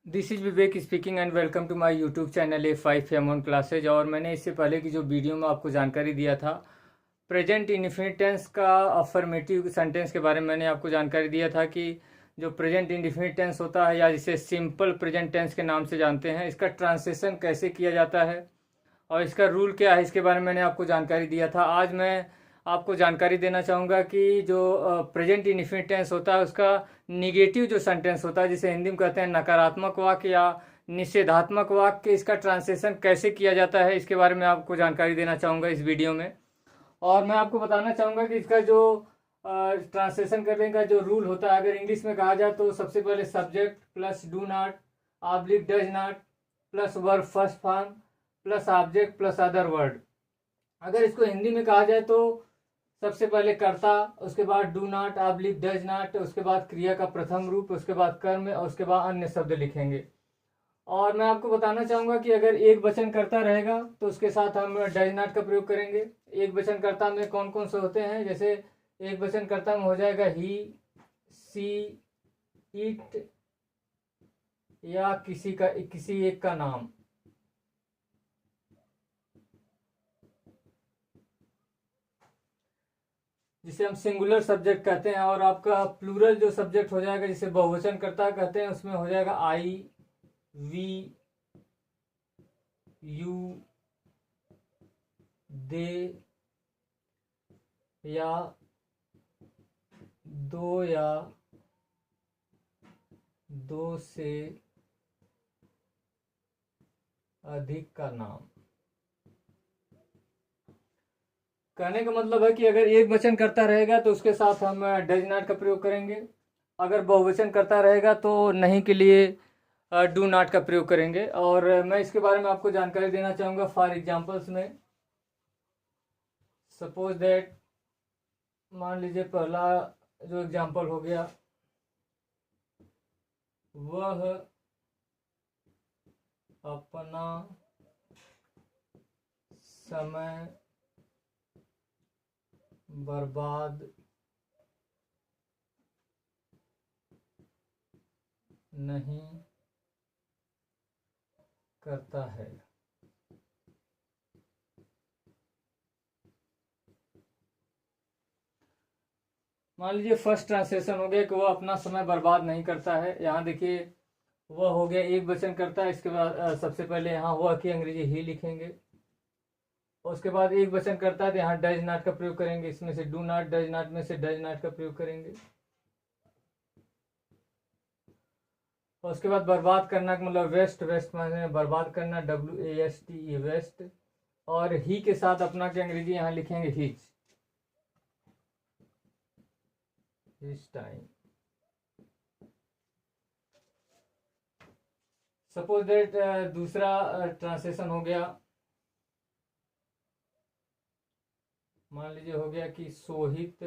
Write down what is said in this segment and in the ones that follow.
This is Vivek speaking and welcome to my YouTube channel A5 classes. और मैंने इससे पहले की जो वीडियो में आपको जानकारी दिया था प्रेजेंट इंडेफिनिट टेंस का अफर्मेटिव सेंटेंस के बारे में मैंने आपको जानकारी दिया था कि जो प्रेजेंट इंडेफिनिट टेंस होता है या जिसे सिंपल प्रेजेंट टेंस के नाम से जानते हैं, इसका ट्रांसलेशन कैसे किया जाता है और इसका रूल क्या है, इसके बारे में मैंने आपको जानकारी दिया था। आज मैं आपको जानकारी देना चाहूँगा कि जो प्रेजेंट इंडेफिनिट टेंस होता है उसका निगेटिव जो सेंटेंस होता है, जिसे हिंदी में कहते हैं नकारात्मक वाक्य या निषेधात्मक वाक्य, इसका ट्रांसलेशन कैसे किया जाता है, इसके बारे में आपको जानकारी देना चाहूँगा इस वीडियो में। और मैं आपको बताना चाहूँगा कि इसका जो ट्रांसलेशन करने का जो रूल होता है, अगर इंग्लिश में कहा जाए तो सबसे पहले subject plus do not oblique does not plus verb first form plus object plus other word. अगर इसको हिंदी में कहा जाए तो सबसे पहले कर्ता, उसके बाद do not oblique does not, उसके बाद क्रिया का प्रथम रूप, उसके बाद कर्म और उसके बाद अन्य शब्द लिखेंगे। और मैं आपको बताना चाहूँगा कि अगर एक वचन कर्ता रहेगा तो उसके साथ हम डज नॉट का प्रयोग करेंगे। एक वचन कर्ता में कौन कौन से होते हैं, जैसे एक वचन कर्ता में हो जाएगा ही, सी, इट या किसी एक का नाम, जिसे हम सिंगुलर सब्जेक्ट कहते हैं। और आपका प्लूरल जो सब्जेक्ट हो जाएगा, जिसे बहुवचन कर्ता कहते हैं, उसमें हो जाएगा आई, वी, यू, दे या दो या दो से अधिक का नाम। कहने का मतलब है कि अगर एक वचन करता रहेगा तो उसके साथ हम डज नॉट का प्रयोग करेंगे, अगर बहुवचन करता रहेगा तो नहीं के लिए डू नॉट का प्रयोग करेंगे। और मैं इसके बारे में आपको जानकारी देना चाहूँगा फॉर एग्जांपल्स में। सपोज दैट, मान लीजिए पहला जो एग्जांपल हो गया, वह अपना समय बर्बाद नहीं करता है। मान लीजिए फर्स्ट ट्रांसलेशन हो गया कि वह अपना समय बर्बाद नहीं करता है। यहाँ देखिए वह हो गया एक वचन करता है, इसके बाद सबसे पहले यहाँ वह की अंग्रेजी ही लिखेंगे। उसके बाद एक वचन करता है तो यहाँ डज नॉट का प्रयोग करेंगे, इसमें से डू नॉट, डज नॉट में से डज नॉट का प्रयोग करेंगे। और उसके बाद बर्बाद करना का मतलब वेस्ट, वेस्ट माने बर्बाद करना, WAST वेस्ट। और ही के साथ अपना की अंग्रेजी यहाँ लिखेंगे हिच टाइम। सपोज दैट दूसरा ट्रांसलेशन हो गया, मान लीजिए हो गया कि सोहित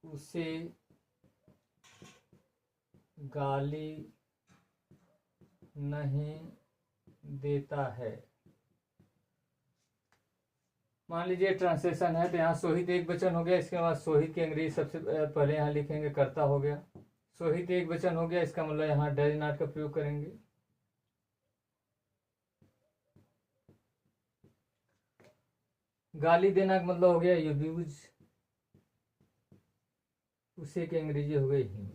उसे गाली नहीं देता है। मान लीजिए ट्रांसलेशन है तो यहाँ सोहित एक वचन हो गया, इसके बाद सोहित की अंग्रेजी सबसे पहले यहाँ लिखेंगे कर्ता हो गया। सोहित एक वचन हो गया, इसका मतलब यहाँ डज नॉट का प्रयोग करेंगे। गाली देना का मतलब हो गया यूज, उसे की अंग्रेजी हो गई ही।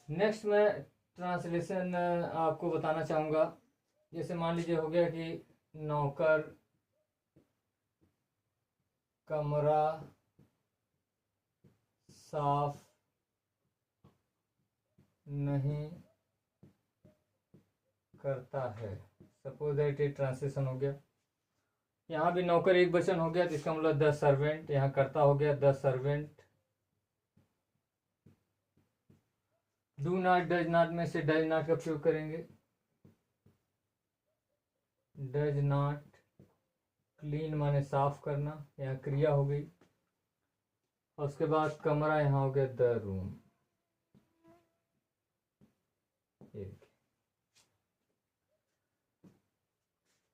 नेक्स्ट मैं ट्रांसलेशन आपको बताना चाहूँगा। जैसे मान लीजिए हो गया कि नौकर कमरा साफ नहीं करता है। सपोज दैट ये ट्रांसलेशन हो गया। यहाँ भी नौकर एक वचन हो गया तो इसका मतलब द सर्वेंट, यहाँ करता हो गया the servant. Do not, does not में से डज नॉट का प्रयोग करेंगे, डज नॉट। क्लीन माने साफ करना, यहाँ क्रिया हो गई। और उसके बाद कमरा यहाँ हो गया द रूम।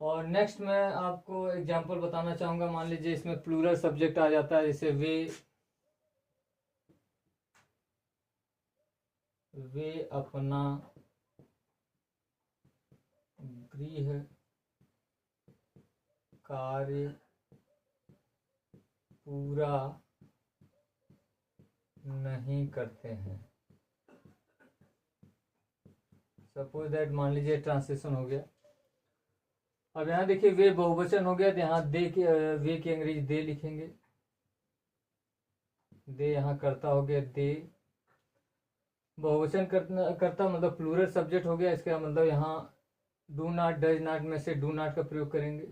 और नेक्स्ट मैं आपको एग्जांपल बताना चाहूँगा। मान लीजिए इसमें प्लूरल सब्जेक्ट आ जाता है, जैसे वे अपना गृह कार्य पूरा नहीं करते हैं। सपोज दैट, मान लीजिए ट्रांसलेशन हो गया। अब यहाँ देखिए वे बहुवचन हो गया, तो यहाँ वे की अंग्रेजी दे लिखेंगे। दे यहाँ करता हो गया, दे बहुवचन करता मतलब प्लूरल सब्जेक्ट हो गया। इसका मतलब यहाँ डू नॉट, डज नॉट में से डू नॉट का प्रयोग करेंगे।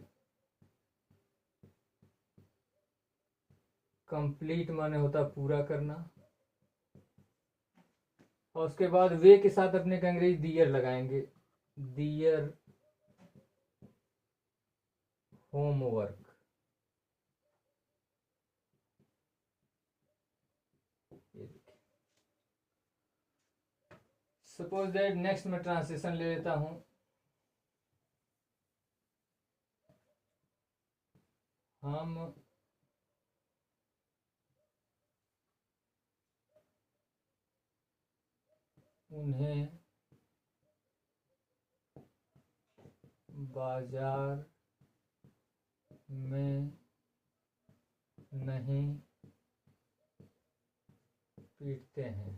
कंप्लीट माने होता पूरा करना। और उसके बाद वे के साथ अपने का अंग्रेजी दियर लगाएंगे, दियर होमवर्क। सपोज दैट, नेक्स्ट मैं ट्रांसलेशन ले लेता हूं। हम उन्हें बाजार में नहीं पीटते हैं।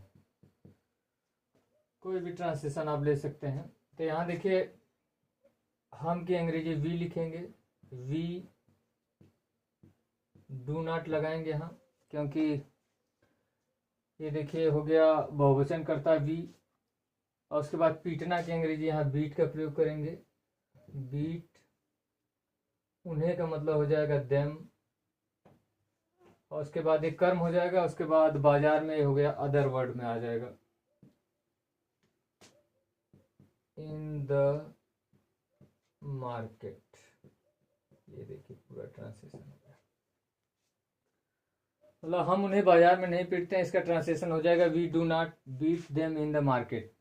कोई भी ट्रांसलेशन आप ले सकते हैं। तो यहाँ देखिए हम की अंग्रेजी वी लिखेंगे, वी डू नॉट लगाएंगे यहाँ, क्योंकि ये देखिए हो गया बहुवचन करता वी। और उसके बाद पीटना की अंग्रेजी यहाँ बीट का प्रयोग करेंगे, बीट। उन्हें का मतलब हो जाएगा देम। और उसके बाद एक कर्म हो जाएगा, उसके बाद बाजार में हो गया अदर वर्ड में आ जाएगा, इन द मार्केट। ये देखिए पूरा ट्रांसलेशन हो गया। मतलब हम उन्हें बाजार में नहीं पीटते हैं, इसका ट्रांसलेशन हो जाएगा we do not beat them in the market.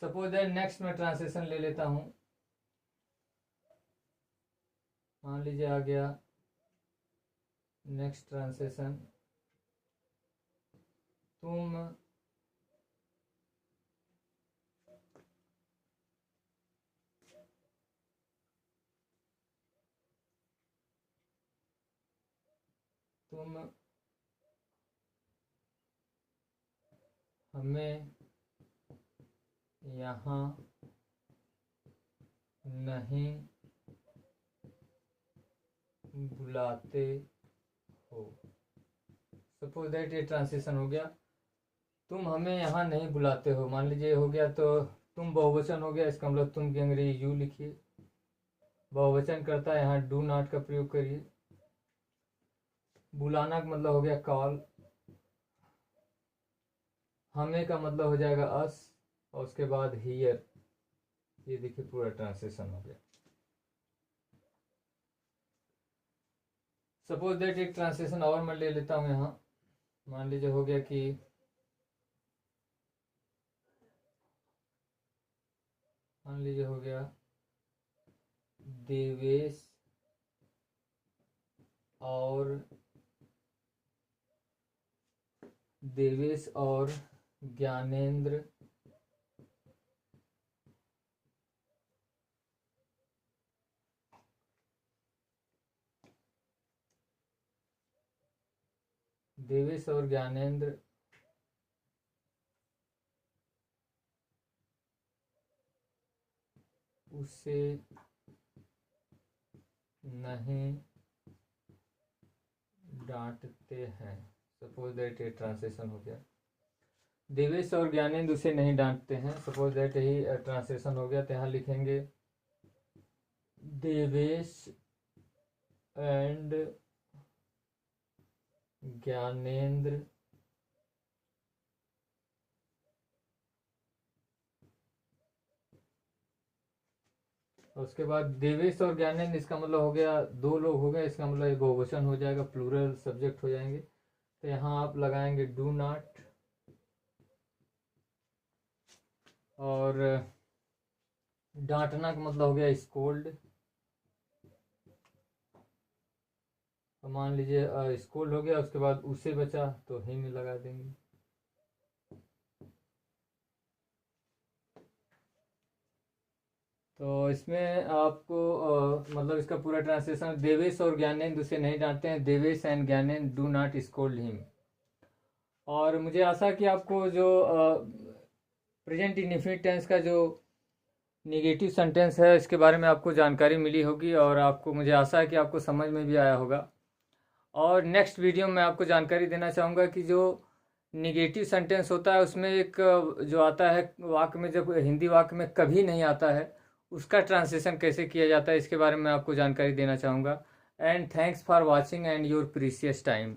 Suppose that, next मैं ट्रांसलेशन ले लेता हूं। मान लीजिए आ गया नेक्स्ट ट्रांसलेशन, तुम हमें यहाँ नहीं बुलाते हो। सपोज दैट, ये ट्रांसलेशन हो गया, तुम हमें यहाँ नहीं बुलाते हो। मान लीजिए हो गया, तो तुम बहुवचन हो गया, इसका मतलब तुम की अंग्रेजी यू लिखिए। बहुवचन करता है यहाँ डू नॉट का प्रयोग करिए। बुलाना का मतलब हो गया कॉल। हमें का मतलब हो जाएगा अस। और उसके बाद हियर। ये देखिए पूरा ट्रांसलेशन हो गया। सपोज दैट, एक ट्रांसलेशन और मैं ले लेता हूँ यहाँ। मान लीजिए हो गया कि मान लीजिए हो गया देवेश और ज्ञानेंद्र उसे नहीं डांटते हैं। सपोज दैट, ये ट्रांसलेशन हो गया, देवेश और ज्ञानेंद्र उसे नहीं डांटते हैं। सपोज दैट यही ट्रांसलेशन हो गया। तो यहाँ लिखेंगे देवेश एंड ज्ञानेंद्र उसके बाद देवेश और ज्ञानेंद्र, इसका मतलब हो गया दो लोग हो गए, इसका मतलब ये बहुवचन हो जाएगा, प्लूरल सब्जेक्ट हो जाएंगे। तो यहाँ आप लगाएंगे डू नॉट। और डांटना का मतलब हो गया स्कोल्ड। तो मान लीजिए स्कूल हो गया, उसके बाद उसे बचा तो ही में लगा देंगे। तो इसमें आपको मतलब इसका पूरा ट्रांसलेशन, देवेश और ज्ञानेंद्र उसे नहीं डांटते हैं, Devesh and Gyanendra do not scold him. और मुझे आशा है कि आपको जो प्रेजेंट इंडेफिनिट टेंस का जो निगेटिव सेंटेंस है इसके बारे में आपको जानकारी मिली होगी, और आपको, मुझे आशा है कि आपको समझ में भी आया होगा। और नेक्स्ट वीडियो में आपको जानकारी देना चाहूँगा कि जो निगेटिव सेंटेंस होता है उसमें एक जो आता है वाक्य में, जब हिंदी वाक्य में कभी नहीं आता है, उसका ट्रांसलेशन कैसे किया जाता है इसके बारे में आपको जानकारी देना चाहूँगा। And thanks for watching and your precious time.